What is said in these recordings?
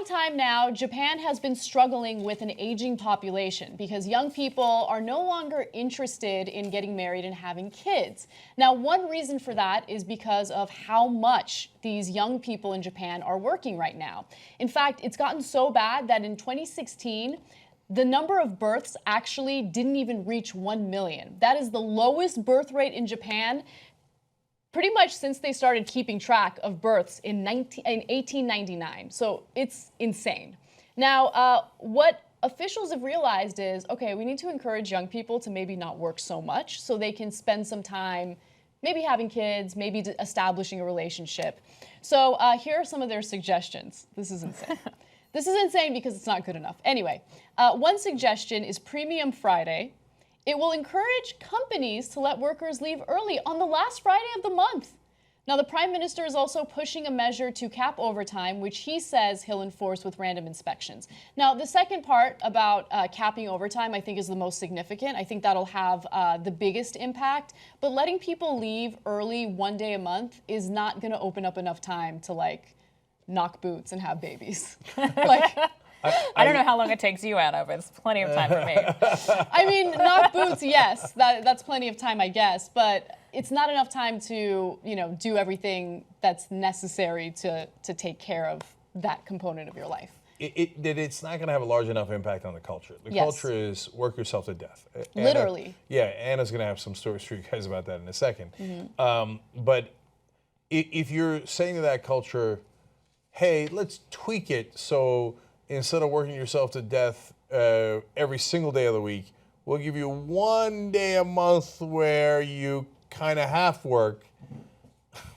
long time now, Japan has been struggling with an aging population because young people are no longer interested in getting married and having kids. Now, one reason for that is because of how much these young people in Japan are working right now. In fact, it's gotten so bad that in 2016, the number of births actually didn't even reach 1 million. That is the lowest birth rate in Japan pretty much since they started keeping track of births in 1899. So it's insane. Now, what officials have realized is, okay, we need to encourage young people to maybe not work so much so they can spend some time maybe having kids, maybe establishing a relationship. So here are some of their suggestions. This is insane. This is insane because it's not good enough. Anyway, one suggestion is Premium Friday. It will encourage companies to let workers leave early on the last Friday of the month. Now, the Prime Minister is also pushing a measure to cap overtime, which he says he'll enforce with random inspections. Now, the second part about capping overtime, I think, is the most significant. I think that'll have the biggest impact. But letting people leave early 1 day a month is not going to open up enough time to, like, knock boots and have babies. Like, I don't know how long it takes you, Anna, but it's plenty of time for me. I mean, knock boots, yes, that's plenty of time, I guess, but it's not enough time to, you know, do everything that's necessary to take care of that component of your life. It's not going to have a large enough impact on the culture. The culture is work yourself to death. Literally. Yeah, Anna's going to have some stories for you guys about that in a second. But if you're saying to that culture, hey, let's tweak it so instead of working yourself to death every single day of the week, we'll give you 1 day a month where you kind of half work.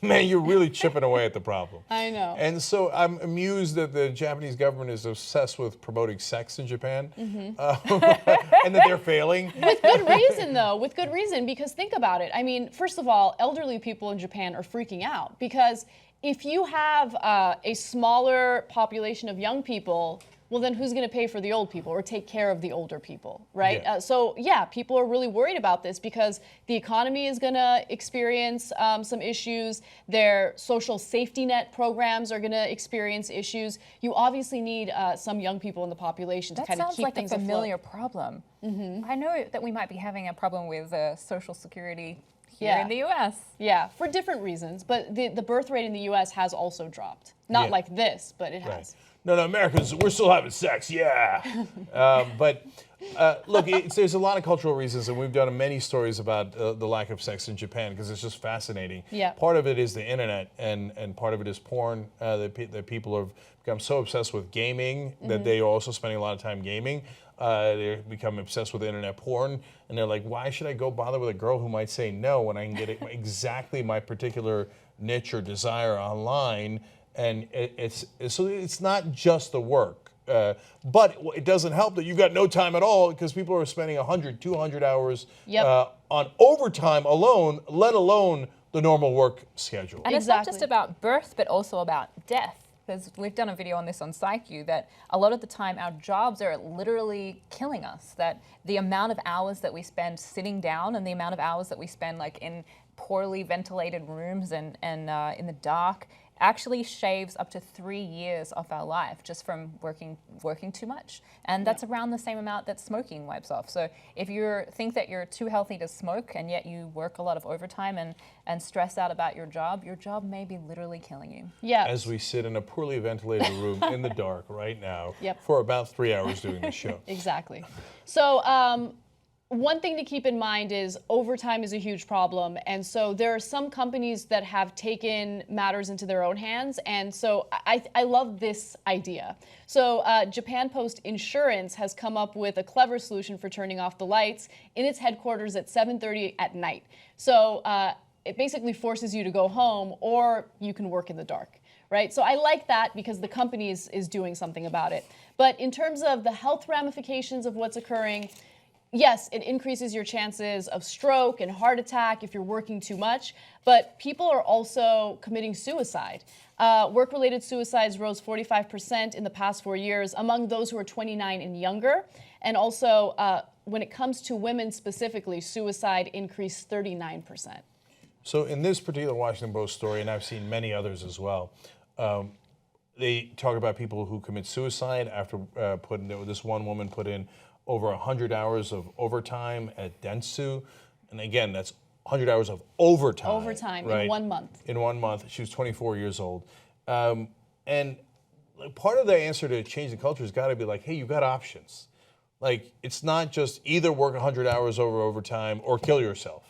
Man, you're really chipping away at the problem. I know. And so I'm amused that the Japanese government is obsessed with promoting sex in Japan, and that they're failing. With good reason, though, with good reason, because think about it. I mean, first of all, elderly people in Japan are freaking out because if you have a smaller population of young people, well, then who's going to pay for the old people or take care of the older people, right? Yeah. So, yeah, people are really worried about this because the economy is going to experience some issues. Their social safety net programs are going to experience issues. You obviously need some young people in the population to kind of keep things afloat. That sounds like a familiar problem. I know that we might be having a problem with Social Security here in the U.S. Yeah, for different reasons, but the birth rate in the U.S. has also dropped. Not like this, but it has. No, Americans, we're still having sex, yeah. But look, there's a lot of cultural reasons, and we've done many stories about the lack of sex in Japan because it's just fascinating. Yeah. Part of it is the internet, and part of it is porn. That people have become so obsessed with gaming that they are also spending a lot of time gaming. They become obsessed with internet porn, and they're like, why should I go bother with a girl who might say no when I can get exactly my particular niche or desire online? And it's not just the work, but it doesn't help that you've got no time at all because people are spending 100, 200 hours on overtime alone, let alone the normal work schedule. And it's not just about birth, but also about death. Because we've done a video on this on PsyQ that a lot of the time our jobs are literally killing us. That the amount of hours that we spend sitting down and the amount of hours that we spend like in poorly ventilated rooms and in the dark actually shaves up to 3 years off our life just from working too much. And that's around the same amount that smoking wipes off. So if you think that you're too healthy to smoke and yet you work a lot of overtime and stress out about your job may be literally killing you. Yeah. As we sit in a poorly ventilated room in the dark right now for about 3 hours doing the show. Exactly. So one thing to keep in mind is overtime is a huge problem. And so there are some companies that have taken matters into their own hands. And so I love this idea. So Japan Post Insurance has come up with a clever solution for turning off the lights in its headquarters at 7:30 at night. So it basically forces you to go home or you can work in the dark. Right? So I like that because the company is doing something about it. But in terms of the health ramifications of what's occurring, yes, it increases your chances of stroke and heart attack if you're working too much, but people are also committing suicide. Work-related suicides rose 45% in the past 4 years among those who are 29 and younger. And also, when it comes to women specifically, suicide increased 39%. So in this particular Washington Post story, and I've seen many others as well, they talk about people who commit suicide after this one woman put in over 100 hours of overtime at Dentsu. And again, that's 100 hours of overtime. Overtime right? in 1 month. In 1 month. She was 24 years old. And part of the answer to change the culture has got to be like, hey, you got options. Like, it's not just either work 100 hours over overtime or kill yourself.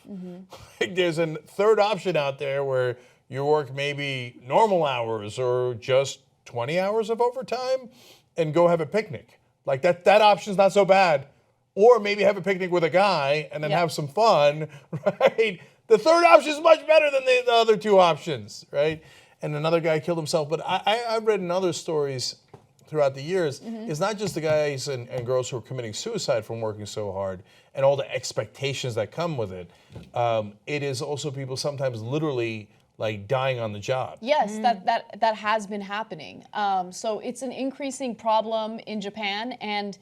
Like, there's a third option out there where you work maybe normal hours or just 20 hours of overtime and go have a picnic. Like, that option's not so bad. Or maybe have a picnic with a guy and then have some fun, right? The third option is much better than the other two options, right? And another guy killed himself. But I've read in other stories throughout the years, it's not just the guys and girls who are committing suicide from working so hard and all the expectations that come with it. It is also people sometimes literally like dying on the job. Yes, that has been happening. So it's an increasing problem in Japan, and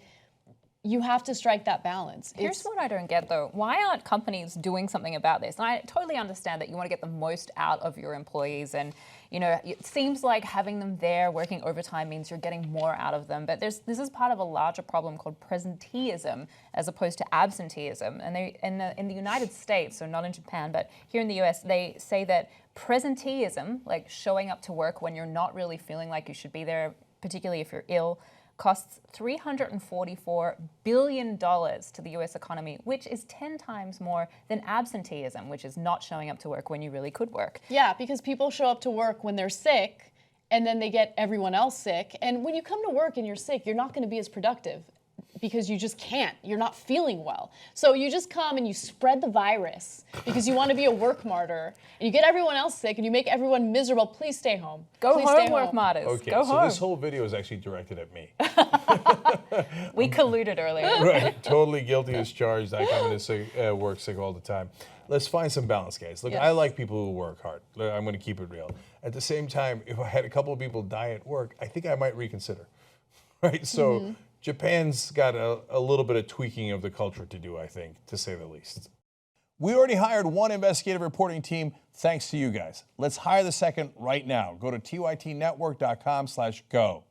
you have to strike that balance. Here's what I don't get though. Why aren't companies doing something about this? And I totally understand that you want to get the most out of your employees, and it seems like having them there working overtime means you're getting more out of them. But this is part of a larger problem called presenteeism as opposed to absenteeism. And in the United States, so not in Japan, but here in the US, they say that presenteeism, like showing up to work when you're not really feeling like you should be there, particularly if you're ill, costs $344 billion to the US economy, which is 10 times more than absenteeism, which is not showing up to work when you really could work. Yeah, because people show up to work when they're sick, and then they get everyone else sick. And when you come to work and you're sick, you're not going to be as productive because you just can't. You're not feeling well. So you just come and you spread the virus because you want to be a work martyr. And you get everyone else sick and you make everyone miserable. Please stay home. Go Please home, stay work home. martyrs. Okay, Go so home. this whole video is actually directed at me. We colluded earlier. Right, totally guilty as charged. I come into work sick all the time. Let's find some balance, guys. Look, Yes. I like people who work hard. I'm going to keep it real. At the same time, if I had a couple of people die at work, I think I might reconsider. Right, so Japan's got a little bit of tweaking of the culture to do, I think, to say the least. We already hired one investigative reporting team thanks to you guys. Let's hire the second right now. Go to tytnetwork.com/go.